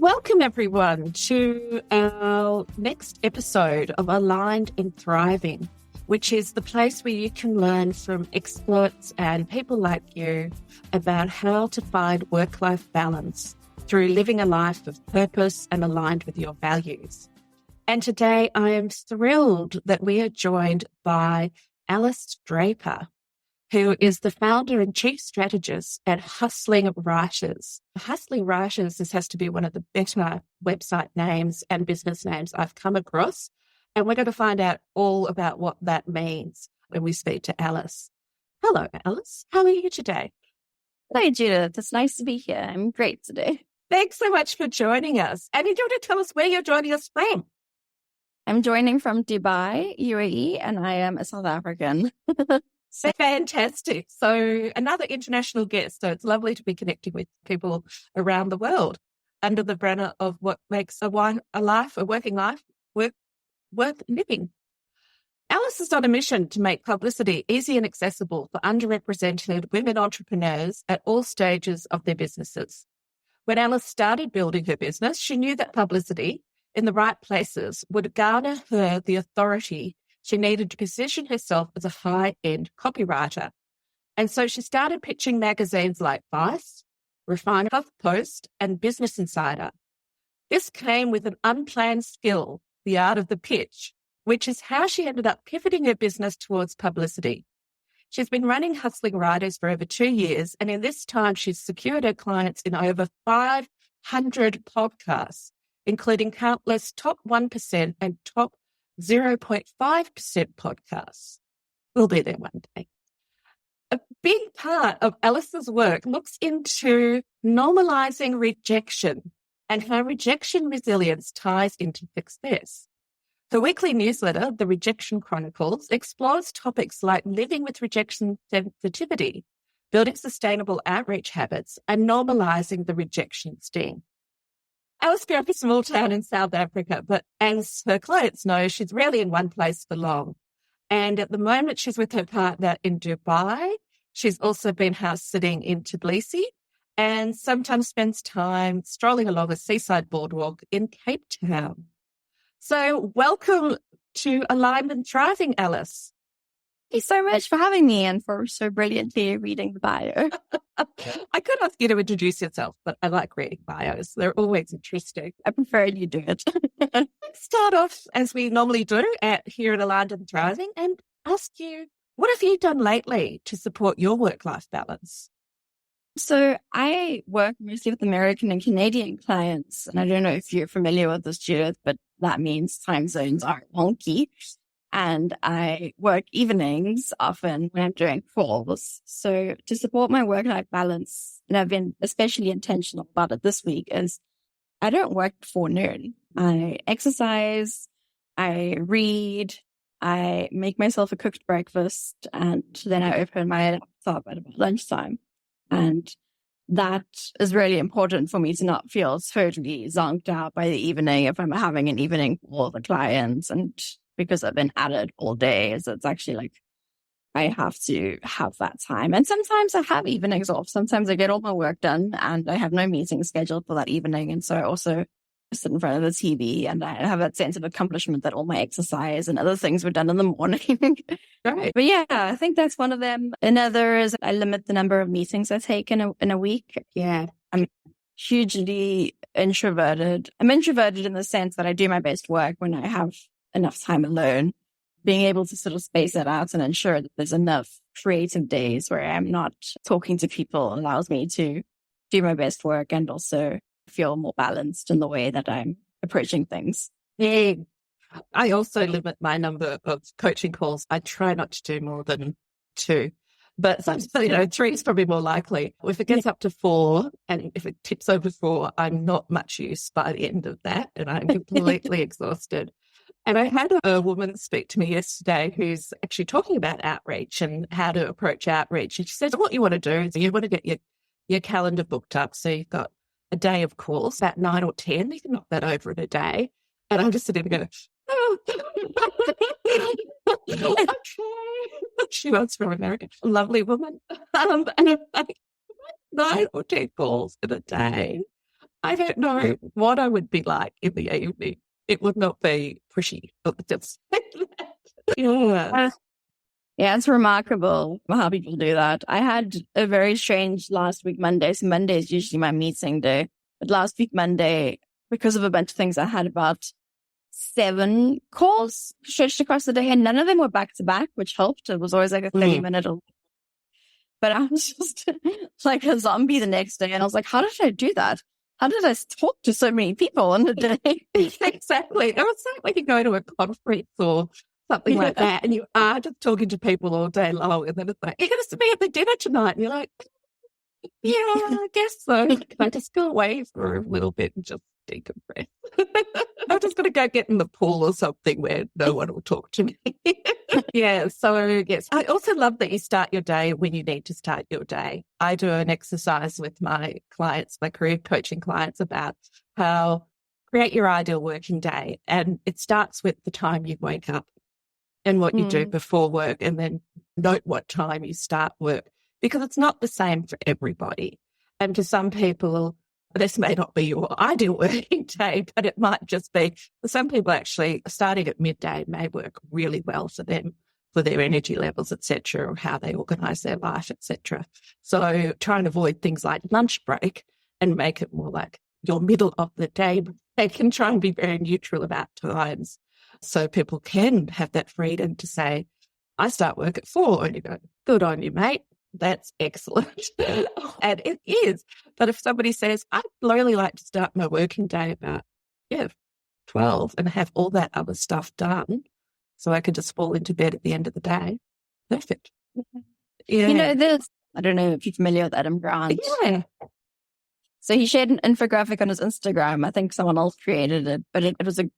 Welcome, everyone, to our next episode of Aligned and Thriving, which is the place where you can learn from experts and people like you about how to find work-life balance through living a life of purpose and aligned with your values. And today I am thrilled that we are joined by Alice Draper, who is the founder and chief strategist at Hustling Writers. Hustling Writers, this has to be one of the better website names and business names I've come across. And we're going to find out all about what that means when we speak to Alice. Hello, Alice. How are you today? Hi, Judith. It's nice to be here. I'm great today. Thanks so much for joining us. And you want to tell us where you're joining us from? I'm joining from Dubai, UAE, and I am a South African. So fantastic. So another international guest. So it's lovely to be connecting with people around the world under the banner of what makes a working life, worth living. Alice is on a mission to make publicity easy and accessible for underrepresented women entrepreneurs at all stages of their businesses. When Alice started building her business, she knew that publicity in the right places would garner her the authority she needed to position herself as a high-end copywriter. And so she started pitching magazines like Vice, Refine, HuffPost, and Business Insider. This came with an unplanned skill, the art of the pitch, which is how she ended up pivoting her business towards publicity. She's been running Hustling Writers for over 2 years, and in this time, she's secured her clients in over 500 podcasts, including countless top 1% and top 0.5% podcasts. We'll be there one day. A big part of Alice's work looks into normalising rejection and how rejection resilience ties into success. Her weekly newsletter, The Rejection Chronicles, explores topics like living with rejection sensitivity, building sustainable outreach habits, and normalising the rejection sting. Alice grew up in a small town in South Africa, but as her clients know, she's rarely in one place for long. And at the moment, she's with her partner in Dubai. She's also been house sitting in Tbilisi and sometimes spends time strolling along a seaside boardwalk in Cape Town. So welcome to Aligned and Thriving, Alice. Thank you so much for having me and for so brilliantly reading the bio. I could ask you to introduce yourself, but I like reading bios. They're always interesting. I prefer you do it. Let's start off, as we normally do here at Aligned and Thriving, and ask you, what have you done lately to support your work-life balance? So I work mostly with American and Canadian clients, and I don't know if you're familiar with this, Judith, but that means time zones are wonky. And I work evenings often when I'm doing calls. So to support my work-life balance, and I've been especially intentional about it this week, is I don't work before noon. I exercise, I read, I make myself a cooked breakfast, and then I open my laptop at about lunchtime. And that is really important for me to not feel totally zonked out by the evening if I'm having an evening call with clients, and because I've been at it all day, so it's actually like I have to have that time. And sometimes I have evenings off. Sometimes I get all my work done and I have no meeting scheduled for that evening. And so I also sit in front of the TV and I have that sense of accomplishment that all my exercise and other things were done in the morning. Right. But yeah, I think that's one of them. Another is I limit the number of meetings I take in a week. Yeah. I'm hugely introverted. I'm introverted in the sense that I do my best work when I have enough time alone. Being able to sort of space that out and ensure that there's enough creative days where I'm not talking to people allows me to do my best work and also feel more balanced in the way that I'm approaching things. Yeah. I also limit my number of coaching calls. I try not to do more than 2, but sometimes, 3 is probably more likely. If it gets up to 4 and if it tips over 4, I'm not much use by the end of that and I'm completely exhausted. And I had a woman speak to me yesterday who's actually talking about outreach and how to approach outreach. And she says, what you want to do is you want to get your calendar booked up. So you've got a day of calls, about 9 or 10. You can knock that over in a day. And I'm just sitting there going, oh. Okay. She was from America. A lovely woman. And I'm like, 9 or 10 calls in a day. I don't know what I would be like in the evening. It would not be pushy. Just yeah. Yeah, it's remarkable how people do that. I had a very strange last week Monday. So Monday is usually my meeting day. But last week Monday, because of a bunch of things, I had about 7 calls stretched across the day, and none of them were back to back, which helped. It was always like a 30-minute. But I was just like a zombie the next day. And I was like, how did I do that? How did I talk to so many people in a day? Exactly. It was like you go to a conference or something like that, and you are just talking to people all day long, and then it's like, you're going to be at the dinner tonight, and you're like, yeah, I guess so. Can I just go away for a little bit and just decompress? I'm just going to go get in the pool or something where no one will talk to me. Yeah, so yes. I also love that you start your day when you need to start your day. I do an exercise with my clients, my career coaching clients, about how create your ideal working day. And it starts with the time you wake up and what you do before work, and then note what time you start work, because it's not the same for everybody. And for some people, this may not be your ideal working day, but it might just be, for some people actually, starting at midday may work really well for them, for their energy levels, etc., or how they organise their life, etc. So try and avoid things like lunch break and make it more like your middle of the day. They can try and be very neutral about times, so people can have that freedom to say, I start work at 4, and you go, good on you, mate. That's excellent. And it is. But if somebody says, I'd really like to start my working day about 12 and have all that other stuff done so I can just fall into bed at the end of the day, perfect. Yeah. You know, there's, I don't know if you're familiar with Adam Grant. Yeah. So he shared an infographic on his Instagram. I think someone else created it, but it was a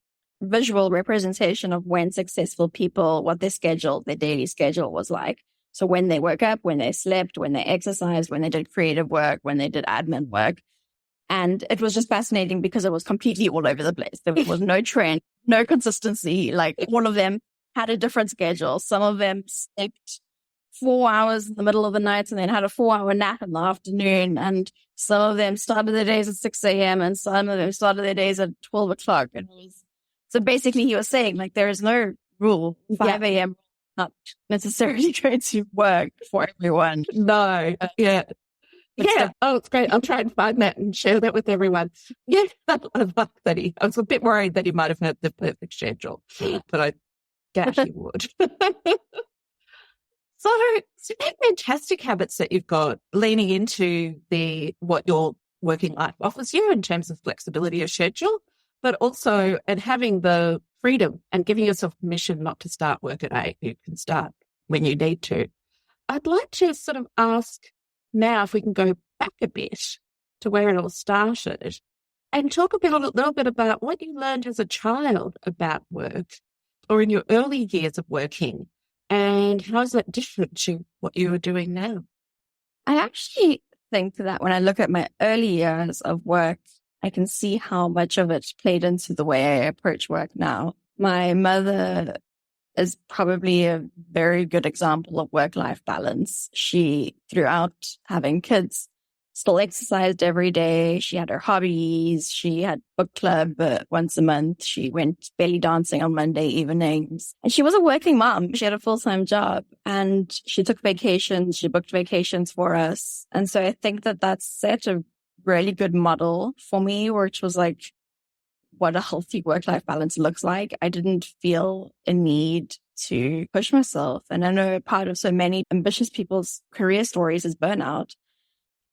visual representation of when successful people, what their schedule, their daily schedule was like. So when they woke up, when they slept, when they exercised, when they did creative work, when they did admin work. And it was just fascinating because it was completely all over the place. There was no trend, no consistency. Like all of them had a different schedule. Some of them slept 4 hours in the middle of the night and then had a 4-hour nap in the afternoon. And some of them started their days at 6 a.m. and some of them started their days at 12 o'clock. And it was, so basically he was saying, like, there is no rule. 5 a.m. not necessarily going to work for everyone. No. Yeah. Yeah. Oh, it's great. I'll try and find that and share that with everyone. Yeah. I like that I was a bit worried that he might have had the perfect schedule, but I doubt he would. So they're fantastic habits that you've got, leaning into what your working life offers you in terms of flexibility of schedule, but also and having the freedom and giving yourself permission not to start work at 8. You can start when you need to. I'd like to sort of ask now if we can go back a bit to where it all started and talk a little bit about what you learned as a child about work or in your early years of working, and how is that different to what you are doing now? I actually think that when I look at my early years of work, I can see how much of it played into the way I approach work now. My mother is probably a very good example of work-life balance. She, throughout having kids, still exercised every day. She had her hobbies. She had book club once a month. She went belly dancing on Monday evenings. And she was a working mom. She had a full-time job and she took vacations. She booked vacations for us. And so I think that that's set a really good model for me, which was like what a healthy work-life balance looks like. I didn't feel a need to push myself. And I know part of so many ambitious people's career stories is burnout.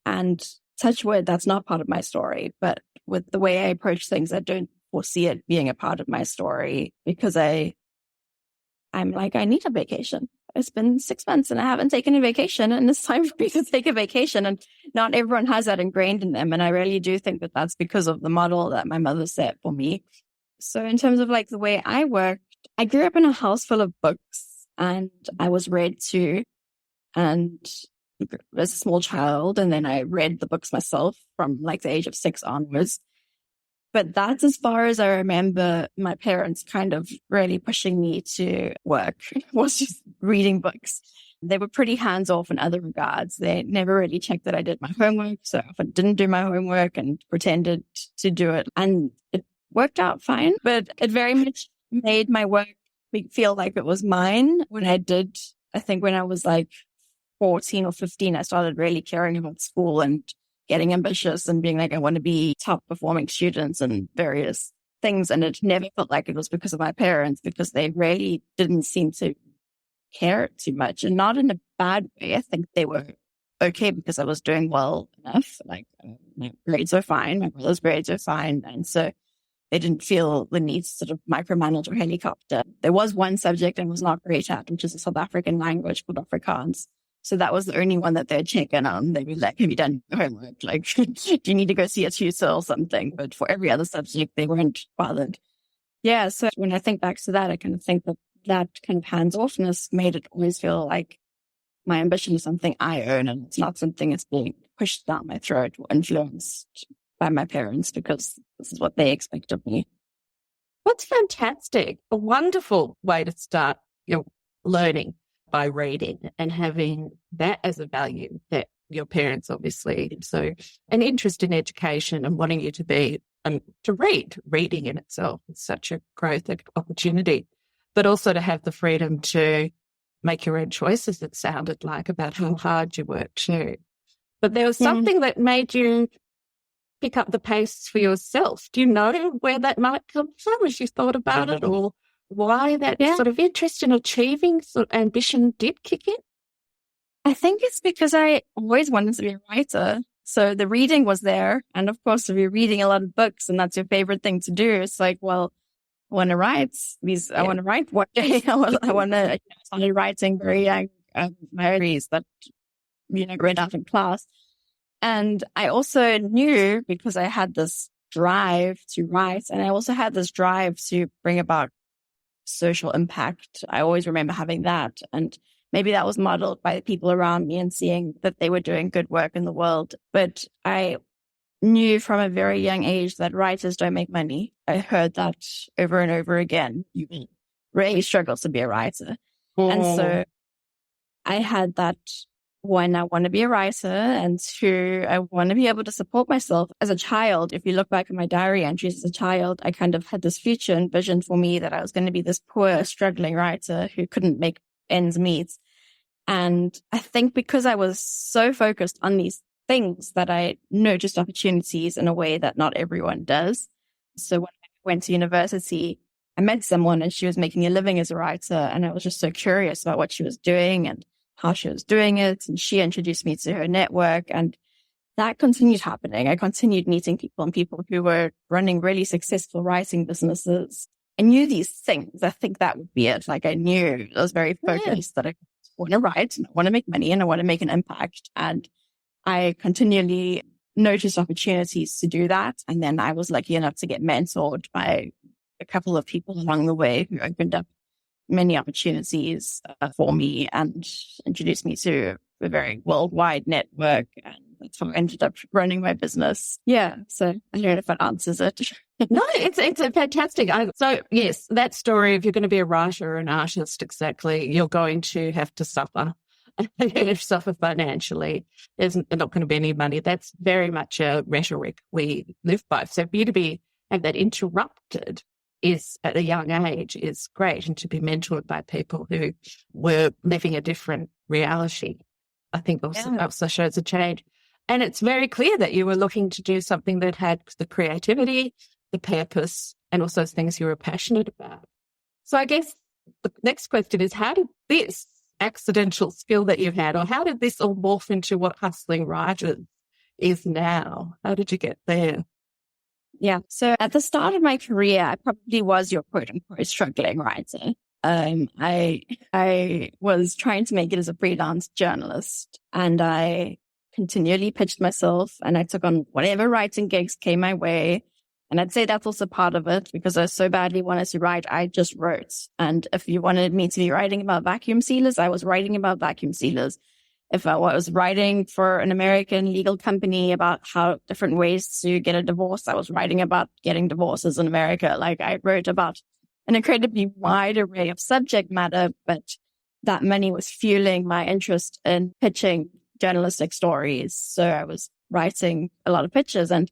And touch wood, that's not part of my story. But with the way I approach things, I don't foresee it being a part of my story because I'm like, I need a vacation. It's been 6 months and I haven't taken a vacation, and it's time for me to take a vacation. And not everyone has that ingrained in them. And I really do think that that's because of the model that my mother set for me. So in terms of like the way I worked, I grew up in a house full of books and I was read to, and as a small child, and then I read the books myself from like the age of 6 onwards. But that's as far as I remember my parents kind of really pushing me to work, was just reading books. They were pretty hands-off in other regards. They never really checked that I did my homework. So I often didn't do my homework and pretended to do it. And it worked out fine, but it very much made my work feel like it was mine. When I did, I think when I was like 14 or 15, I started really caring about school and getting ambitious and being like, I want to be top performing students and various things. And it never felt like it was because of my parents, because they really didn't seem to care too much, and not in a bad way. I think they were okay because I was doing well enough. Like my grades were fine, my brother's grades were fine. And so they didn't feel the need to sort of micromanage or helicopter. There was one subject I was not great at, which is a South African language called Afrikaans. So that was the only one that they'd check in on. They'd be like, have you done your homework? Like, do you need to go see a tutor or something? But for every other subject, they weren't bothered. Yeah. So when I think back to that, I kind of think that kind of hands-offness made it always feel like my ambition is something I own, and it's not something that's being pushed down my throat or influenced by my parents because this is what they expect of me. That's fantastic. A wonderful way to start your learning, by reading and having that as a value that your parents obviously. So an interest in education and wanting you to be, to reading in itself is such a growth opportunity, but also to have the freedom to make your own choices, it sounded like, about how hard you work too. But there was something that made you pick up the pace for yourself. Do you know where that might come from as you thought about it, or why that sort of interest in achieving sort of ambition did kick in? I think it's because I always wanted to be a writer. So the reading was there. And of course, if you're reading a lot of books and that's your favorite thing to do, it's like, well, I want to write these. I want to write one day. I want to. I started writing very young. My degrees that read out in class, and I also knew, because I had this drive to write, and I also had this drive to bring about social impact. I always remember having that, and maybe that was modeled by the people around me and seeing that they were doing good work in the world. But I knew from a very young age that writers don't make money. I heard that over and over again. You really struggle to be a writer. And so I had that, one, I want to be a writer, and two, I want to be able to support myself. As a child, if you look back at my diary entries as a child, I kind of had this future envisioned for me that I was going to be this poor, struggling writer who couldn't make ends meet. And I think because I was so focused on these things that I noticed opportunities in a way that not everyone does. So when I went to university, I met someone and she was making a living as a writer, and I was just so curious about what she was doing and how she was doing it. And she introduced me to her network, and that continued happening. I continued meeting people and people who were running really successful writing businesses. I knew these things. I think that would be it. Like I knew, I was very focused that I want to write and I want to make money and I want to make an impact. And I continually noticed opportunities to do that. And then I was lucky enough to get mentored by a couple of people along the way who opened up many opportunities for me and introduced me to a very worldwide network. And that's how I ended up running my business. Yeah. So I don't know if that answers it. No, it's a fantastic. So yes, that story, if you're going to be a writer or an artist, exactly, you're going to have to suffer. Suffer financially. There's not going to be any money. That's very much a rhetoric we live by. So for you to have that interrupted is at a young age is great, and to be mentored by people who were living a different reality, I think also shows a change. And it's very clear that you were looking to do something that had the creativity, the purpose, and also things you were passionate about. So I guess the next question is, how did this accidental skill that you've had, or how did this all morph into what Hustling Writers is now? How did you get there? Yeah. So at the start of my career, I probably was your quote unquote struggling writer. I was trying to make it as a freelance journalist, and I continually pitched myself, and I took on whatever writing gigs came my way. And I'd say that's also part of it, because I so badly wanted to write, I just wrote. And if you wanted me to be writing about vacuum sealers, I was writing about vacuum sealers. If I was writing for an American legal company about how different ways to get a divorce, I was writing about getting divorces in America. Like I wrote about an incredibly wide array of subject matter, but that money was fueling my interest in pitching journalistic stories. So I was writing a lot of pitches, and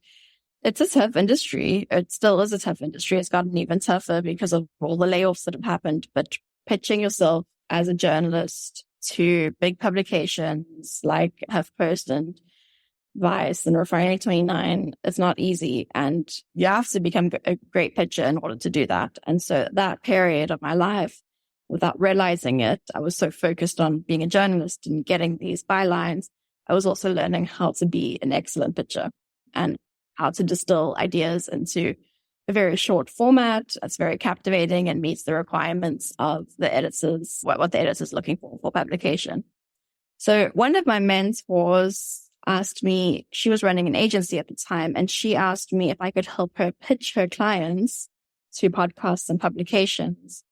it's a tough industry. It still is a tough industry. It's gotten even tougher because of all the layoffs that have happened. But pitching yourself as a journalist to big publications like HuffPost and Vice and Refinery 29, it's not easy. And you have to become a great pitcher in order to do that. And so that period of my life, without realizing it, I was so focused on being a journalist and getting these bylines. I was also learning how to be an excellent pitcher and how to distill ideas into a very short format that's very captivating and meets the requirements of the editors, what the editor's looking for publication. So one of my mentors asked me, she was running an agency at the time, and she asked me if I could help her pitch her clients to podcasts and publications.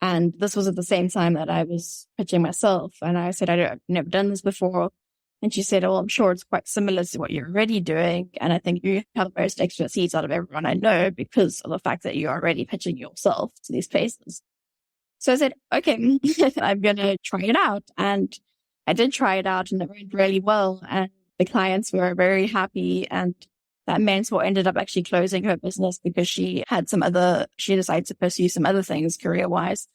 And this was at the same time that I was pitching myself. And I said, I've never done this before. And she said, oh, I'm sure it's quite similar to what you're already doing. And I think you have the most expertise out of everyone I know because of the fact that you're already pitching yourself to these places. So I said, okay, I'm going to try it out. And I did try it out, and it went really well. And the clients were very happy. And that mentor ended up actually closing her business because she decided to pursue some other things career-wise.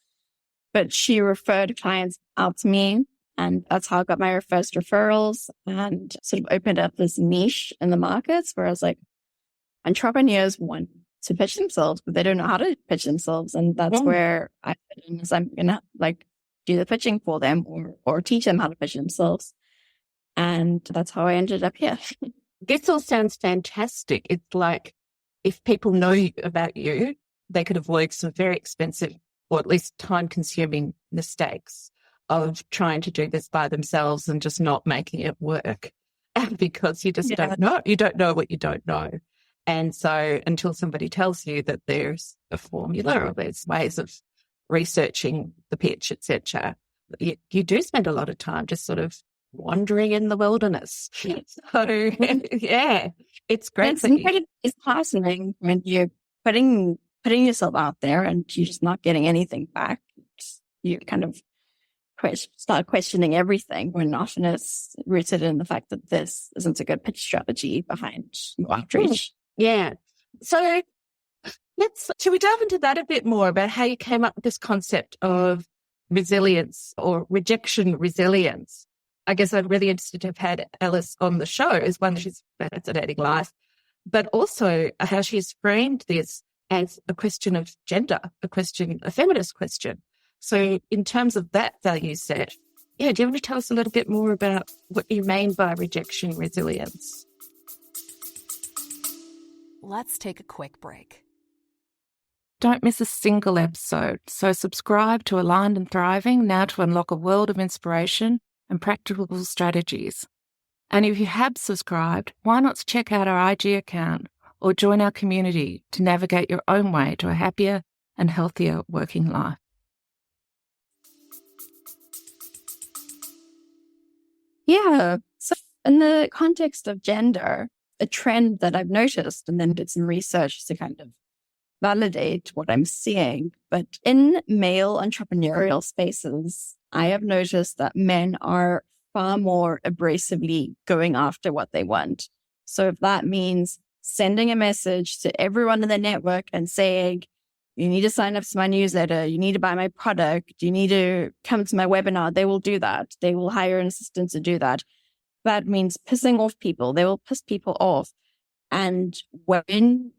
But she referred clients out to me. And that's how I got my first referrals and sort of opened up this niche in the markets where I was like, entrepreneurs want to pitch themselves, but they don't know how to pitch themselves. And that's where I fit in, is I'm going to do the pitching for them or teach them how to pitch themselves. And that's how I ended up here. This all sounds fantastic. It's like if people know about you, they could avoid some very expensive or at least time-consuming mistakes of trying to do this by themselves and just not making it work because you just don't know. You don't know what you don't know. And so until somebody tells you that there's a formula or there's ways of researching the pitch, etc., you do spend a lot of time just sort of wandering in the wilderness. So, yeah, it's great. It's fascinating when you're putting yourself out there and you're just not getting anything back. You kind of start questioning everything when often it's rooted in the fact that this isn't a good pitch strategy behind your outreach. Yeah. So should we dive into that a bit more about how you came up with this concept of resilience or rejection resilience? I guess I'm really interested to have had Alice on the show as one, she's fascinating life, but also how she's framed this as a question of gender, a feminist question. So in terms of that value set, do you want to tell us a little bit more about what you mean by rejection resilience? Let's take a quick break. Don't miss a single episode. So subscribe to Aligned and Thriving now to unlock a world of inspiration and practical strategies. And if you have subscribed, why not check out our IG account or join our community to navigate your own way to a happier and healthier working life. Yeah. So in the context of gender, a trend that I've noticed and then did some research to kind of validate what I'm seeing, but in male entrepreneurial spaces, I have noticed that men are far more abrasively going after what they want. So if that means sending a message to everyone in the network and saying, you need to sign up to my newsletter, you need to buy my product, you need to come to my webinar, they will do that. They will hire an assistant to do that. That means pissing off people. They will piss people off. And when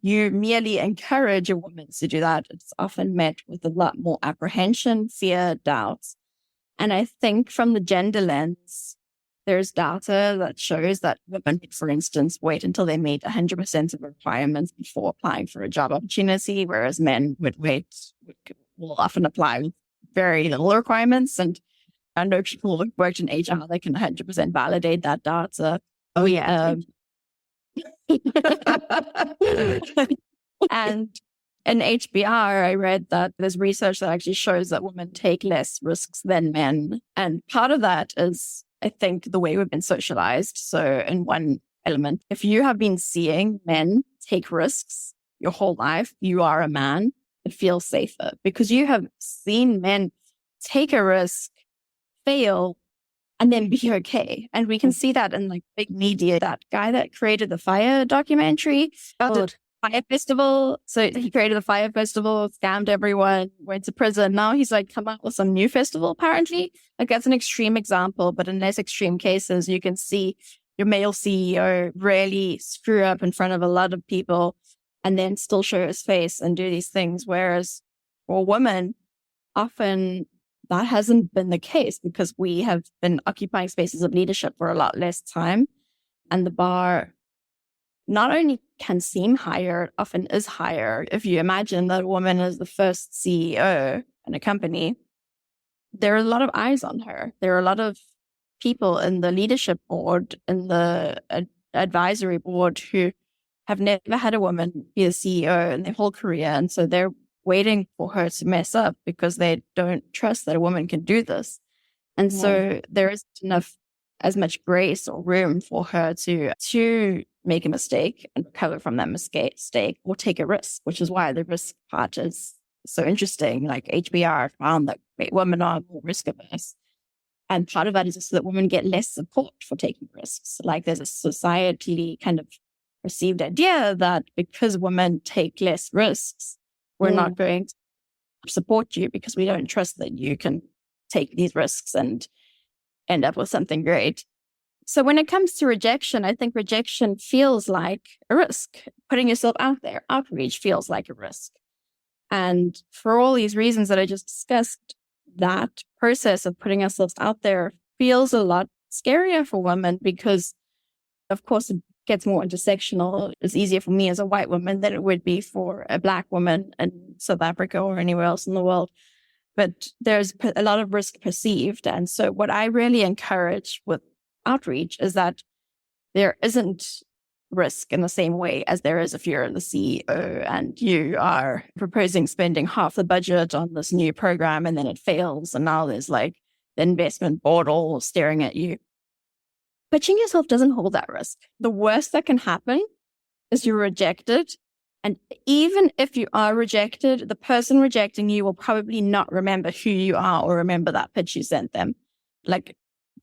you merely encourage a woman to do that, it's often met with a lot more apprehension, fear, doubts. And I think from the gender lens, there's data that shows that women, for instance, wait until they meet 100% of requirements before applying for a job opportunity, whereas men will often apply with very little requirements. And I know people who've worked in HR, they can 100% validate that data. Oh, yeah. And in HBR, I read that there's research that actually shows that women take less risks than men. And part of that is, I think, the way we've been socialized. So in one element, if you have been seeing men take risks your whole life, you are a man, it feels safer because you have seen men take a risk, fail, and then be okay. And we can see that in like big media. That guy that created the Fire documentary, the Fire Festival. So he created the Fire Festival, scammed everyone, went to prison. Now he's like come up with some new festival, apparently. Like that's an extreme example, but in less extreme cases, you can see your male CEO really screw up in front of a lot of people and then still show his face and do these things. Whereas for women, often that hasn't been the case because we have been occupying spaces of leadership for a lot less time. And the bar not only can seem higher, it often is higher. If you imagine that a woman is the first CEO in a company, there are a lot of eyes on her. There are a lot of people in the leadership board, in the advisory board who have never had a woman be the CEO in their whole career. And so they're waiting for her to mess up because they don't trust that a woman can do this. And so there isn't as much grace or room for her to make a mistake and recover from that mistake or take a risk, which is why the risk part is so interesting. Like HBR found that women are more risk averse. And part of that is so that women get less support for taking risks. Like there's a societally kind of perceived idea that because women take less risks, we're not going to support you because we don't trust that you can take these risks and end up with something great. So when it comes to rejection, I think rejection feels like a risk. Putting yourself out there, outreach feels like a risk. And for all these reasons that I just discussed, that process of putting ourselves out there feels a lot scarier for women because, of course, it gets more intersectional. It's easier for me as a white woman than it would be for a Black woman in South Africa or anywhere else in the world. But there's a lot of risk perceived. And so what I really encourage with outreach is that there isn't risk in the same way as there is if you're the CEO and you are proposing spending half the budget on this new program and then it fails. And now there's like the investment board all staring at you. Pitching yourself doesn't hold that risk. The worst that can happen is you're rejected. And even if you are rejected, the person rejecting you will probably not remember who you are or remember that pitch you sent them. Like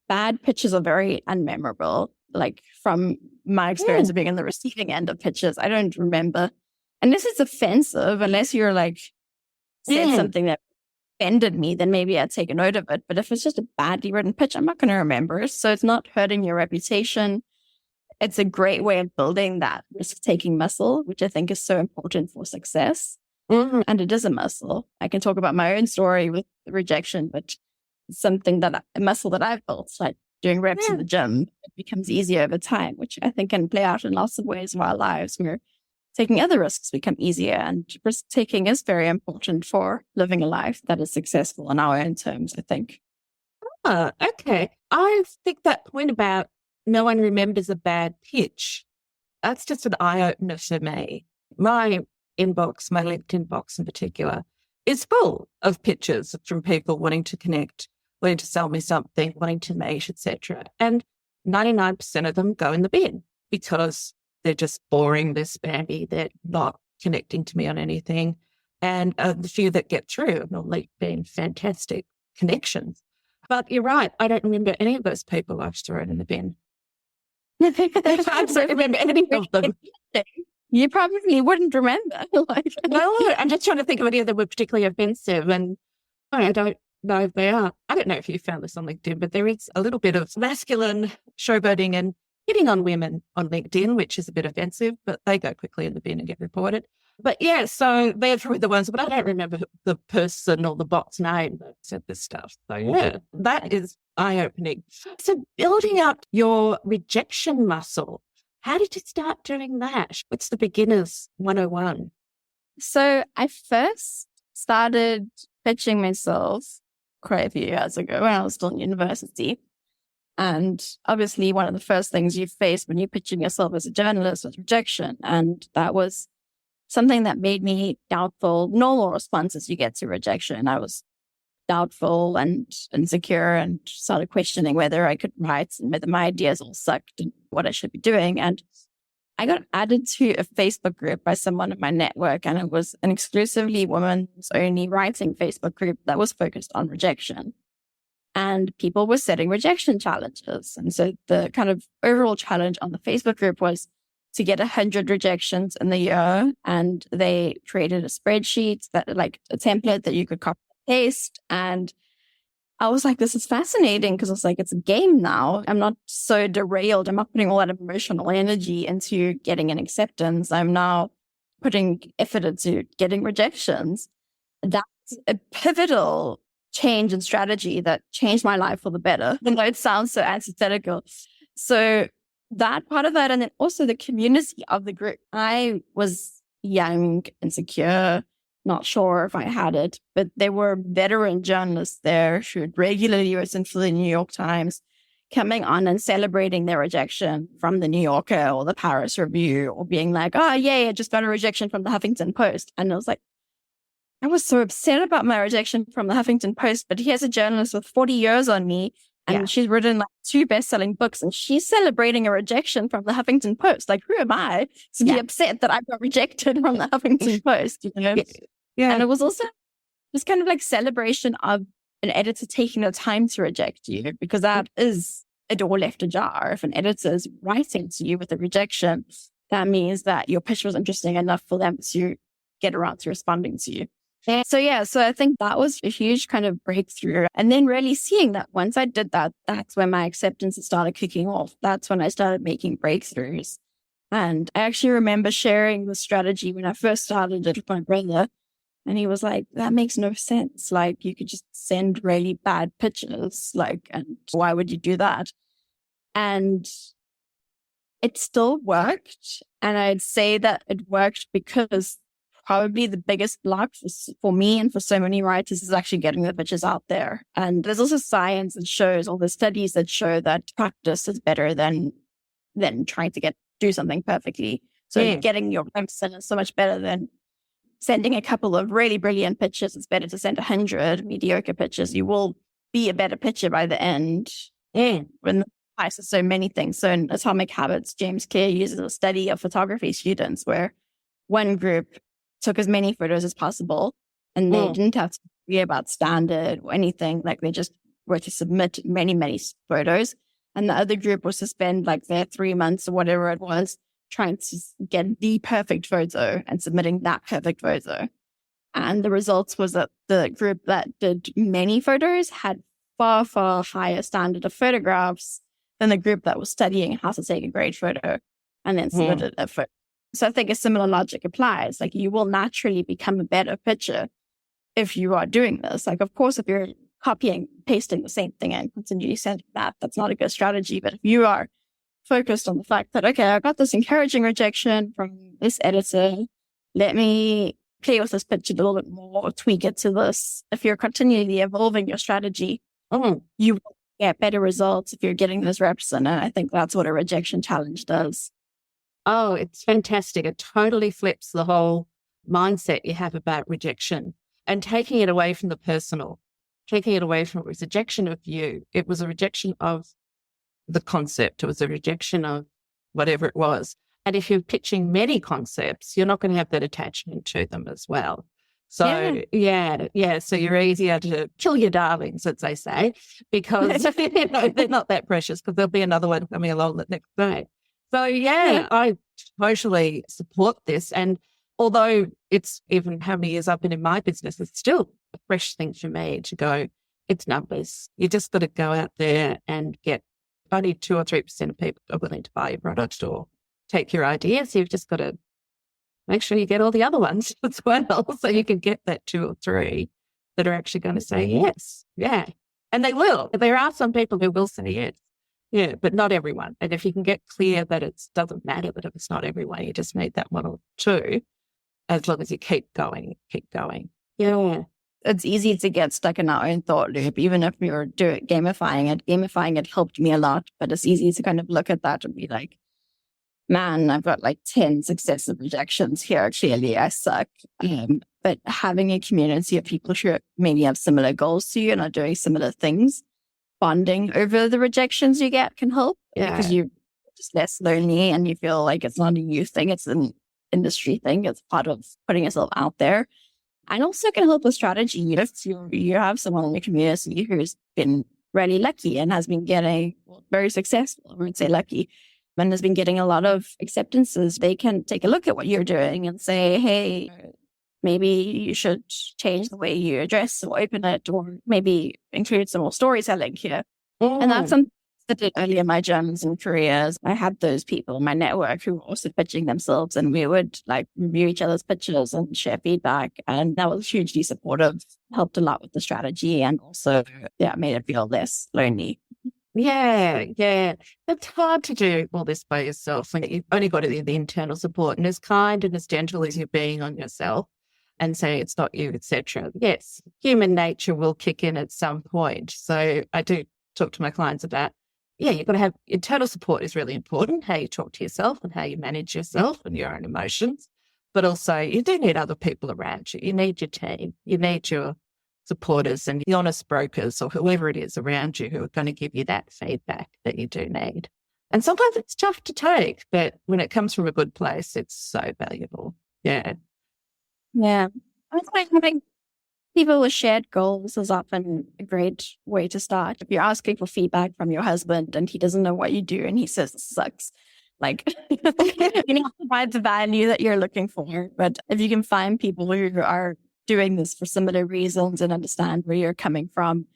bad pitches are very unmemorable. Like from my experience of being on the receiving end of pitches, I don't remember, unless it's offensive, unless you're like said something that offended me, then maybe I'd take a note of it. But if it's just a badly written pitch, I'm not going to remember it. So it's not hurting your reputation. It's a great way of building that risk-taking muscle, which I think is so important for success. And it is a muscle. I can talk about my own story with rejection, but it's something a muscle that I've built, like doing reps in the gym. It becomes easier over time, which I think can play out in lots of ways of our lives where taking other risks become easier. And risk-taking is very important for living a life that is successful in our own terms, I think. Oh, okay. I think that point about no one remembers a bad pitch, that's just an eye-opener for me. My inbox, my LinkedIn box in particular, is full of pitches from people wanting to connect, wanting to sell me something, wanting to mate, etc. And 99% of them go in the bin because they're just boring, they're spammy, they're not connecting to me on anything. And the few that get through have normally been fantastic connections. But you're right, I don't remember any of those people I've thrown in the bin. I don't remember any of them. You probably wouldn't remember. No, I'm just trying to think of any of them were particularly offensive, and I don't know if they are. I don't know if you found this on LinkedIn, but there is a little bit of masculine showboating and hitting on women on LinkedIn, which is a bit offensive, but they go quickly in the bin and get reported. But yeah, so they're probably the ones, but I don't remember the person or the bot's name that said this stuff. So yeah, that is eye-opening. So building up your rejection muscle, how did you start doing that? What's the beginner's 101? So I first started pitching myself quite a few years ago when I was still in university. And obviously one of the first things you face when you're pitching yourself as a journalist was rejection. And that was something that made me doubtful. Normal responses you get to rejection. I was doubtful and insecure and started questioning whether I could write and whether my ideas all sucked and what I should be doing. And I got added to a Facebook group by someone in my network, and it was an exclusively women's only writing Facebook group that was focused on rejection. And people were setting rejection challenges. And so the kind of overall challenge on the Facebook group was to get 100 rejections in the year. And they created a spreadsheet that like a template that you could copy and paste. And I was like, this is fascinating because it's like, it's a game now. I'm not so derailed. I'm not putting all that emotional energy into getting an acceptance. I'm now putting effort into getting rejections. That's a pivotal change in strategy that changed my life for the better. You know, it sounds so antithetical. So that part of that, and then also the community of the group. I was young, insecure, not sure if I had it, but there were veteran journalists there who had regularly written for the New York Times, coming on and celebrating their rejection from the New Yorker or the Paris Review, or being like, oh, yay, I just got a rejection from the Huffington Post. And I was like, I was so upset about my rejection from the Huffington Post, but here's a journalist with 40 years on me, and she's written like 2 best-selling books, and she's celebrating a rejection from the Huffington Post. Like, who am I to be upset that I got rejected from the Huffington Post, you know? Yeah. And it was also this kind of like celebration of an editor taking the time to reject you, because that is a door left ajar. If an editor is writing to you with a rejection, that means that your pitch was interesting enough for them to get around to responding to you. So I think that was a huge kind of breakthrough. And then really seeing that once I did that, that's when my acceptance started kicking off. That's when I started making breakthroughs. And I actually remember sharing the strategy when I first started it with my brother. And he was like, that makes no sense. Like, you could just send really bad pitches. Like, and why would you do that? And it still worked. And I'd say that it worked because probably the biggest block for me and for so many writers is actually getting the pitches out there. And there's also science that shows, all the studies that show that practice is better than trying to do something perfectly. So getting your reps in is so much better than sending a couple of really brilliant pitches. It's better to send 100 mediocre pitches. You will be a better pitcher by the end. When the price is so many things. So in Atomic Habits, James Clear uses a study of photography students where one group took as many photos as possible, and they didn't have to worry about standard or anything. Like, they just were to submit many, many photos. And the other group was to spend like their 3 months or whatever it was trying to get the perfect photo and submitting that perfect photo. And the results was that the group that did many photos had far, far higher standard of photographs than the group that was studying how to take a great photo and then submitted a photo. So I think a similar logic applies. Like, you will naturally become a better pitcher if you are doing this. Like, of course, if you're copying, pasting the same thing and continually sending that's not a good strategy. But if you are focused on the fact that, okay, I got this encouraging rejection from this editor, let me play with this pitch a little bit more, tweak it to this. If you're continually evolving your strategy, you will get better results if you're getting those reps in. And I think that's what a rejection challenge does. Oh, it's fantastic. It totally flips the whole mindset you have about rejection and taking it away from the personal, taking it away from it was a rejection of you. It was a rejection of the concept. It was a rejection of whatever it was. And if you're pitching many concepts, you're not going to have that attachment to them as well. So, so you're easier to kill your darlings, as they say, because they're not that precious, because there'll be another one coming along the next day. So, I totally support this. And although it's even how many years I've been in my business, it's still a fresh thing for me to go, it's numbers. You just got to go out there and get only 2 or 3% of people are willing to buy your product or take your idea. So you've just got to make sure you get all the other ones as well. So you can get that 2 or 3 that are actually going to say yes. Yeah. And they will. There are some people who will say yes. Yeah, but not everyone. And if you can get clear that it doesn't matter that if it's not everyone, you just need that 1 or 2, as long as you keep going. Yeah. It's easy to get stuck in our own thought loop, even if we were gamifying it. Gamifying it helped me a lot, but it's easy to kind of look at that and be like, man, I've got like 10 successive rejections here. Clearly, I suck. But having a community of people who maybe have similar goals to you and are doing similar things, bonding over the rejections you get can help. Because you just less lonely and you feel like it's not a you thing, it's an industry thing. It's part of putting yourself out there. And also can help with strategy. If you have someone in your community who's been really lucky and has been getting very successful, I won't say lucky, and has been getting a lot of acceptances, they can take a look at what you're doing and say, hey, maybe you should change the way you address or open it, or maybe include some more storytelling here. And that's something I did early in my journeys and careers. I had those people in my network who were also pitching themselves, and we would review each other's pitches and share feedback. And that was hugely supportive, helped a lot with the strategy, and also, made it feel less lonely. Yeah. It's hard to do all this by yourself when you've only got the internal support, and as kind and as gentle as you're being on yourself and saying it's not you, etc. Yes, human nature will kick in at some point. So I do talk to my clients about, you've got to have internal support is really important, how you talk to yourself and how you manage yourself and your own emotions. But also you do need other people around you. You need your team. You need your supporters and the honest brokers or whoever it is around you who are going to give you that feedback that you do need. And sometimes it's tough to take, but when it comes from a good place, it's so valuable. Yeah. Yeah. I think having people with shared goals is often a great way to start. If you're asking for feedback from your husband and he doesn't know what you do and he says it sucks, you need to provide the value that you're looking for. But if you can find people who are doing this for similar reasons and understand where you're coming from,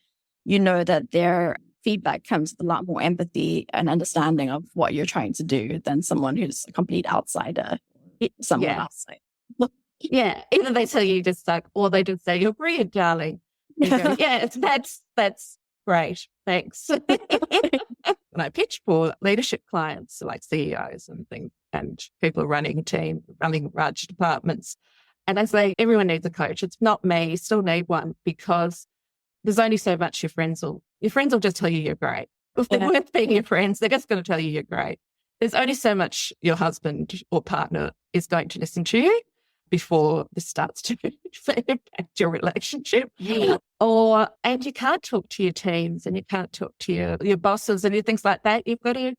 you know that their feedback comes with a lot more empathy and understanding of what you're trying to do than someone who's a complete outsider, someone outside. Yeah, either they tell you just or they just say, you're brilliant, darling. You go, that's great, thanks. When I pitch for leadership clients, like CEOs and things, and people running a team, running large departments, and I say, everyone needs a coach. It's not me, you still need one, because there's only so much your friends will just tell you you're great. If they're worth being your friends, they're just going to tell you you're great. There's only so much your husband or partner is going to listen to you before this starts to impact your relationship. Yeah. And you can't talk to your teams and you can't talk to your bosses and things like that. You've got to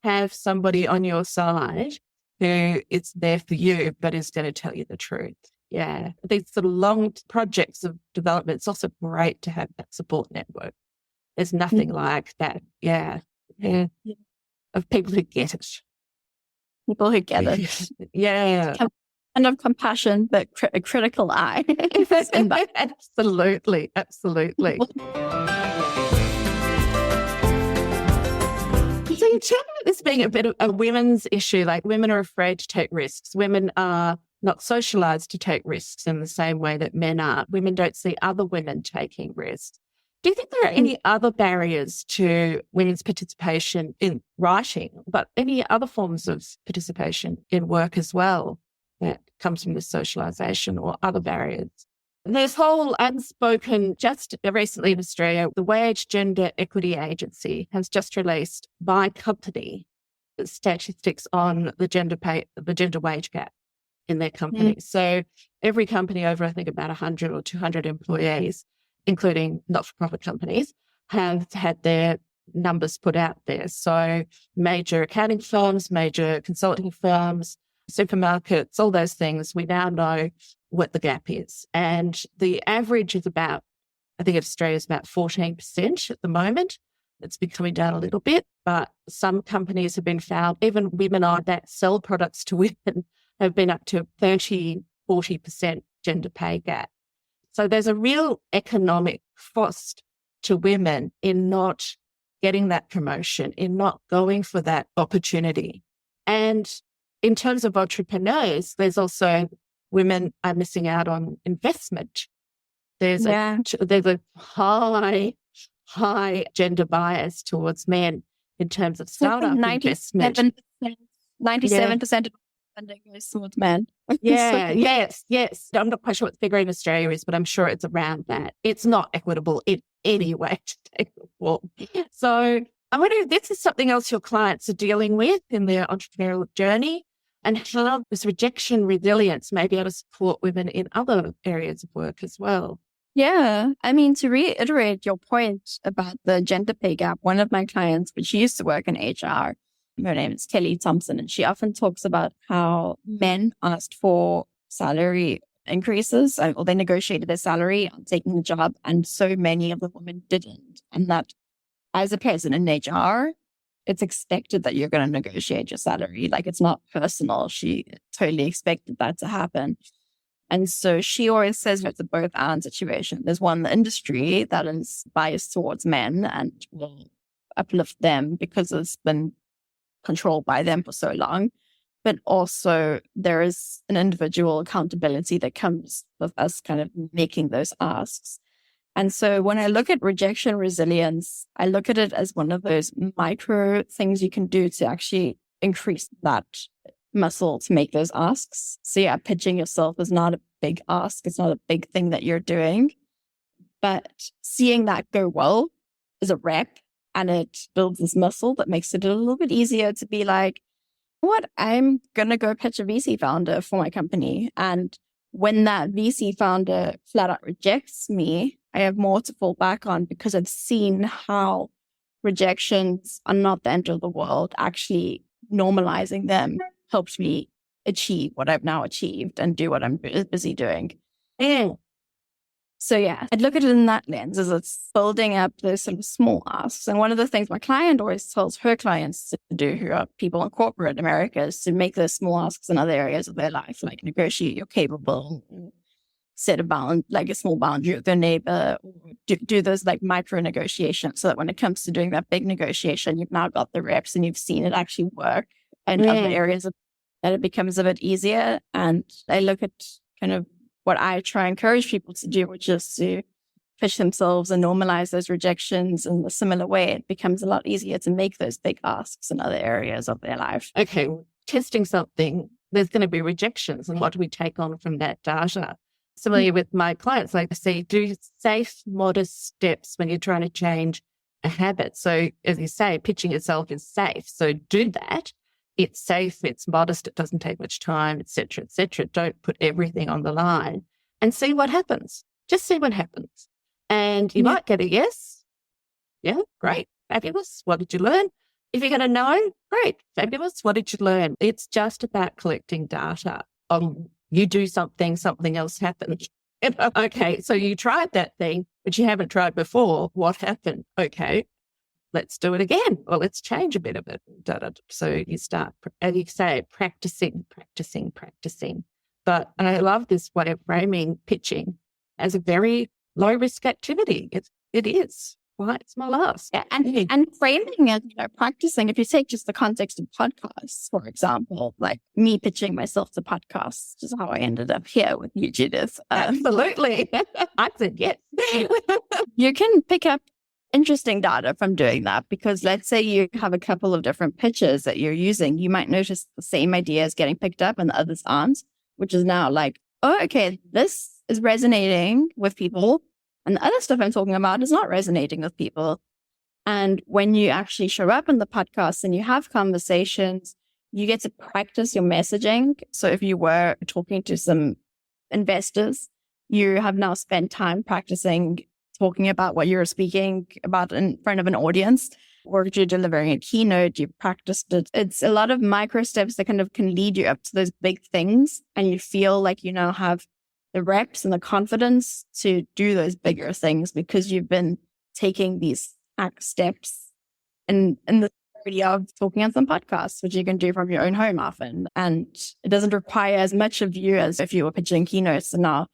have somebody on your side who is there for you, but is going to tell you the truth. Yeah. These sort of long projects of development, it's also great to have that support network. There's nothing like that. Yeah. Of people who get it. People who get it. Yeah. And of compassion, but a critical eye. Absolutely. So you tell me this being a bit of a women's issue, like women are afraid to take risks. Women are not socialized to take risks in the same way that men are. Women don't see other women taking risks. Do you think there are any other barriers to women's participation in writing, but any other forms of participation in work as well that comes from this socialization or other barriers? There's whole unspoken, just recently in Australia, the Wage Gender Equity Agency has just released by company statistics on the gender wage gap in their company. So every company over, I think, about 100 or 200 employees, including not-for-profit companies, have had their numbers put out there. So major accounting firms, major consulting firms, supermarkets, all those things, we now know what the gap is. And the average is about, I think Australia is about 14% at the moment. It's been coming down a little bit, but some companies have been found, even women that sell products to women have been up to 30, 40% gender pay gap. So there's a real economic cost to women in not getting that promotion, in not going for that opportunity. And in terms of entrepreneurs, there's also women are missing out on investment. There's a high gender bias towards men in terms of startup investment. 97% of funding goes towards men. Yes. I'm not quite sure what the figure in Australia is, but I'm sure it's around that. It's not equitable in any way to take the form. So I wonder if this is something else your clients are dealing with in their entrepreneurial journey, and how this rejection resilience may be able to support women in other areas of work as well. Yeah. I mean, to reiterate your point about the gender pay gap, one of my clients, which used to work in HR, Her name is Kelly Thompson, and she often talks about how men asked for salary increases, or they negotiated their salary on taking the job, and so many of the women didn't. And that as a person in HR, it's expected that you're going to negotiate your salary. Like, it's not personal. She totally expected that to happen. And so she always says it's a both and situation. There's one, the industry that is biased towards men and will uplift them because it's been controlled by them for so long. But also there is an individual accountability that comes with us kind of making those asks. And so when I look at rejection resilience, I look at it as one of those micro things you can do to actually increase that muscle to make those asks. So yeah, pitching yourself is not a big ask. It's not a big thing that you're doing, but seeing that go well is a rep, and it builds this muscle that makes it a little bit easier to be like, what, I'm going to go pitch a VC founder for my company. And when that VC founder flat out rejects me, I have more to fall back on because I've seen how rejections are not the end of the world. Actually, normalising them helped me achieve what I've now achieved and do what I'm busy doing. And so yeah, I'd look at it in that lens as it's building up those sort of small asks. And one of the things my client always tells her clients to do, who are people in corporate America, is to make those small asks in other areas of their life, like negotiate you're capable, set a small boundary with their neighbor, or do those like micro negotiations so that when it comes to doing that big negotiation, you've now got the reps and you've seen it actually work. And other areas that it becomes a bit easier. And I look at kind of what I try and encourage people to do, which is to push themselves and normalize those rejections in a similar way. It becomes a lot easier to make those big asks in other areas of their life. Okay, testing something, there's going to be rejections. And what do we take on from that data? Similarly with my clients, like I say, do safe, modest steps when you're trying to change a habit. So as you say, pitching yourself is safe. So do that. It's safe, it's modest, it doesn't take much time, et cetera, et cetera. Don't put everything on the line and see what happens. Just see what happens. And you might get a yes. Yeah, great, fabulous. What did you learn? If you're going to know, great, fabulous. What did you learn? It's just about collecting data on you do something, something else happened. Okay, so you tried that thing, but you haven't tried before. What happened? Okay, let's do it again, or let's change a bit of it. So you start, as you say, practicing. But, and I love this way of framing pitching as a very low risk activity. It is quite small ask. Yeah, and framing it, practicing. If you take just the context of podcasts, for example, like me pitching myself to podcasts, which is how I ended up here with you, Judith. Absolutely. I said yes. You can pick up interesting data from doing that, because let's say you have a couple of different pitches that you're using. You might notice the same ideas getting picked up and the others aren't, which is now like, oh, okay, this is resonating with people. And the other stuff I'm talking about is not resonating with people. And when you actually show up in the podcast and you have conversations, you get to practice your messaging. So if you were talking to some investors, you have now spent time practicing talking about what you're speaking about in front of an audience, or if you're delivering a keynote, you've practiced it. It's a lot of micro steps that kind of can lead you up to those big things. And you feel like you now have the reps and the confidence to do those bigger things because you've been taking these steps in the area of talking on some podcasts, which you can do from your own home often. And it doesn't require as much of you as if you were pitching keynotes and now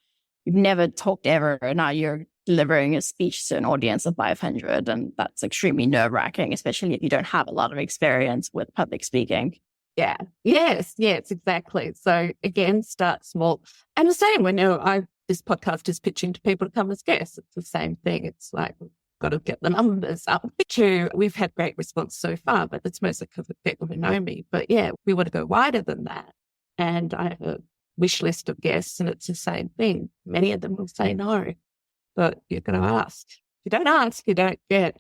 you've never talked ever. And now you're delivering a speech to an audience of 500. And that's extremely nerve-wracking, especially if you don't have a lot of experience with public speaking. Yeah. Yes, exactly. So again, start small. And the same when this podcast is pitching to people to come as guests. It's the same thing. It's like, we've got to get the numbers up. We've had great response so far, but it's mostly because of people who know me. But yeah, we want to go wider than that. And I have a wish list of guests and it's the same thing. Many of them will say no, but you're going to ask. If you don't ask, you don't get.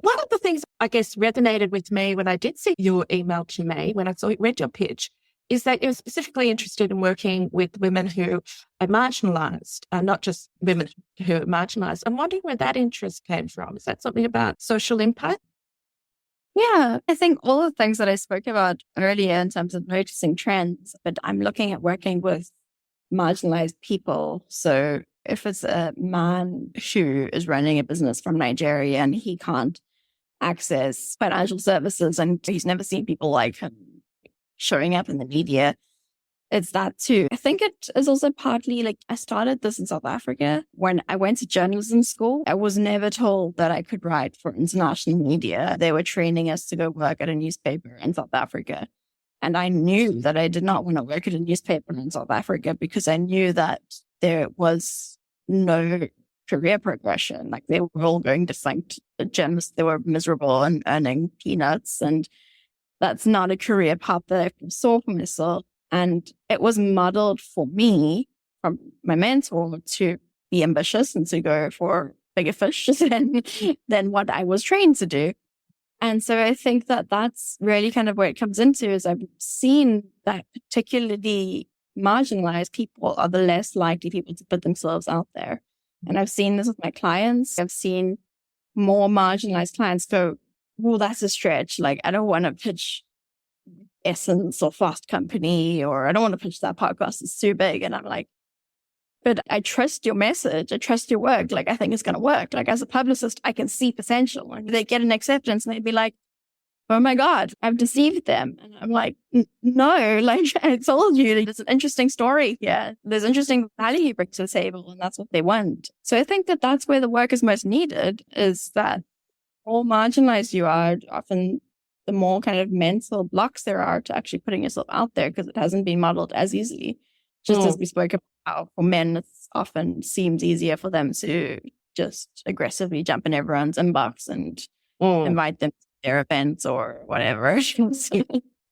One of the things I guess resonated with me when I did see your email to me, when I read your pitch, is that you're specifically interested in working with women who are marginalised, not just women who are marginalised. I'm wondering where that interest came from. Is that something about social impact? Yeah, I think all the things that I spoke about earlier in terms of noticing trends, but I'm looking at working with marginalized people. So if it's a man who is running a business from Nigeria and he can't access financial services and he's never seen people like him showing up in the media, it's that too. I think it is also partly like I started this in South Africa when I went to journalism school. I was never told that I could write for international media. They were training us to go work at a newspaper in South Africa. And I knew that I did not want to work at a newspaper in South Africa because I knew that there was no career progression. Like they were all going to think journalists, they were miserable and earning peanuts. And that's not a career path that I saw for myself. And it was modeled for me from my mentor to be ambitious and to go for bigger fish than what I was trained to do. And so I think that that's really kind of where it comes into is I've seen that particularly marginalized people are the less likely people to put themselves out there. And I've seen this with my clients. I've seen more marginalized clients go, well, that's a stretch. Like, I don't want to pitch Essence or Fast Company, or I don't want to pitch that podcast. It's too big. And I'm like, but I trust your message. I trust your work. Like, I think it's going to work. Like, as a publicist, I can see potential. And they get an acceptance and they'd be like, oh my God, I've deceived them. And I'm like, no, like I told you, there's an interesting story here. There's interesting value you bring to the table, and that's what they want. So I think that that's where the work is most needed, is that the more marginalized you are, often the more kind of mental blocks there are to actually putting yourself out there because it hasn't been modeled as easily. Just as we spoke about how for men, it often seems easier for them to just aggressively jump in everyone's inbox and invite them to their events or whatever.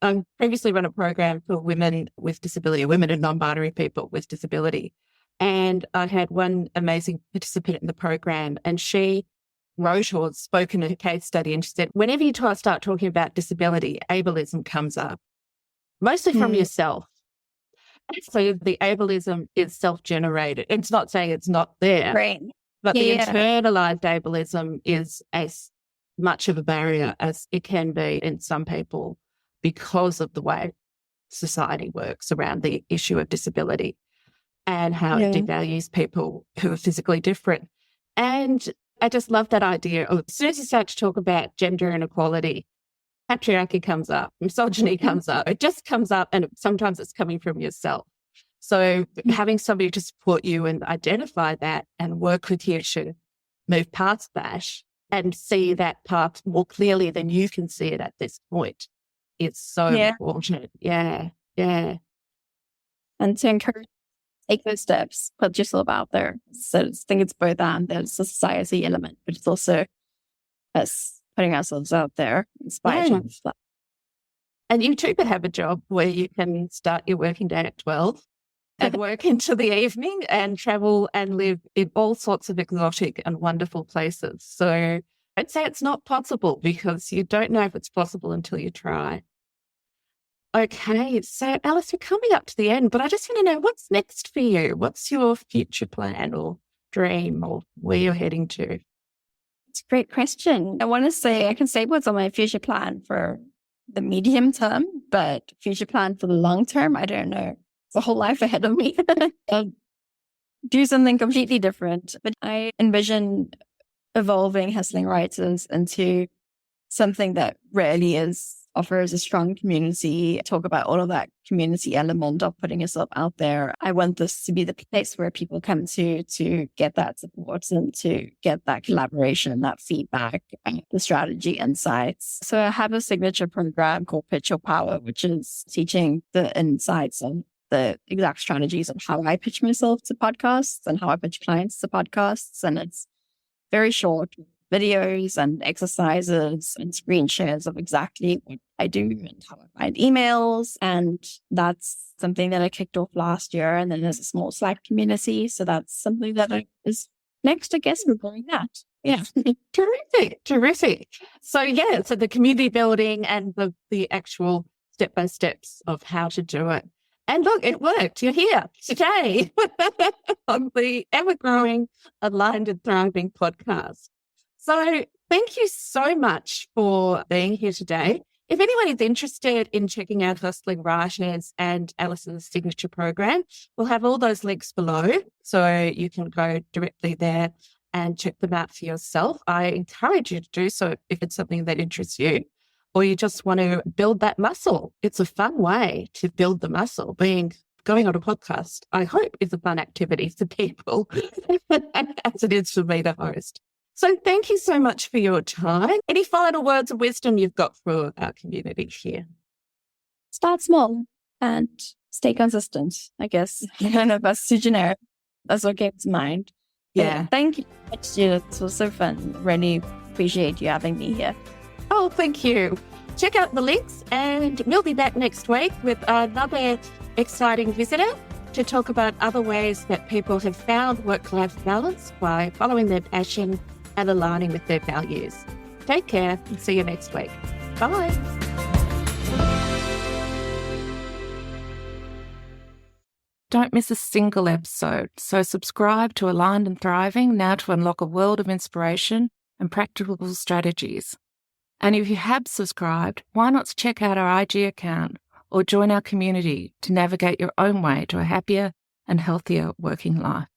I previously run a program for women with disability, women and non-binary people with disability. And I had one amazing participant in the program, and she wrote or spoke in a case study, and she said, whenever you start talking about disability, ableism comes up, mostly from yourself. So the ableism is self-generated. It's not saying it's not there, Right. but the internalized ableism is as much of a barrier as it can be in some people because of the way society works around the issue of disability and how it devalues people who are physically different. And I just love that idea of as soon as you start to talk about gender inequality, patriarchy comes up, misogyny comes up. It just comes up, and sometimes it's coming from yourself. So having somebody to support you and identify that and work with you to move past that and see that path more clearly than you can see it at this point, it's so important. Yeah. And to encourage, take those steps, put yourself out there. So I think it's both and. There's a society element, but it's also us putting ourselves out there in spite of that. And you too could have a job where you can start your working day at 12 and work into the evening and travel and live in all sorts of exotic and wonderful places. So I'd say it's not possible because you don't know if it's possible until you try. Okay, so Alice, we're coming up to the end, but I just want to know what's next for you? What's your future plan or dream or where you're heading to? It's a great question. I can say what's on my future plan for the medium term, but future plan for the long term, I don't know. It's a whole life ahead of me. I'll do something completely different, but I envision evolving Hustling Writers into something that really offers a strong community, talk about all of that community element of putting yourself out there. I want this to be the place where people come to get that support and to get that collaboration and that feedback and the strategy insights. So I have a signature program called Pitch Your Power, which is teaching the insights on the exact strategies of how I pitch myself to podcasts and how I pitch clients to podcasts. And it's very short, videos and exercises and screen shares of exactly what I do and how I find emails. And that's something that I kicked off last year. And then there's a small Slack community. So that's something that is next, I guess, we're going that. Yeah. Terrific. So so the community building and the actual step-by-steps of how to do it. And look, it worked. You're here today on the ever-growing Aligned and Thriving podcast. So Thank you so much for being here today. If anyone is interested in checking out Hustling Writers and Alice's signature program, we'll have all those links below, so you can go directly there and check them out for yourself. I encourage you to do so if it's something that interests you, or you just want to build that muscle. It's a fun way to build the muscle. Going on a podcast, I hope, is a fun activity for people, as it is for me to host. So thank you so much for your time. Any final words of wisdom you've got for our community here? Start small and stay consistent, I guess. I don't know if that's too generic. That's what came to mind. Yeah. But thank you so much, Judith. It was so fun. Really appreciate you having me here. Oh, thank you. Check out the links, and we'll be back next week with another exciting visitor to talk about other ways that people have found work-life balance by following their passion and aligning with their values. Take care and see you next week. Bye. Don't miss a single episode, so subscribe to Aligned and Thriving now to unlock a world of inspiration and practical strategies. And if you have subscribed, why not check out our IG account or join our community to navigate your own way to a happier and healthier working life?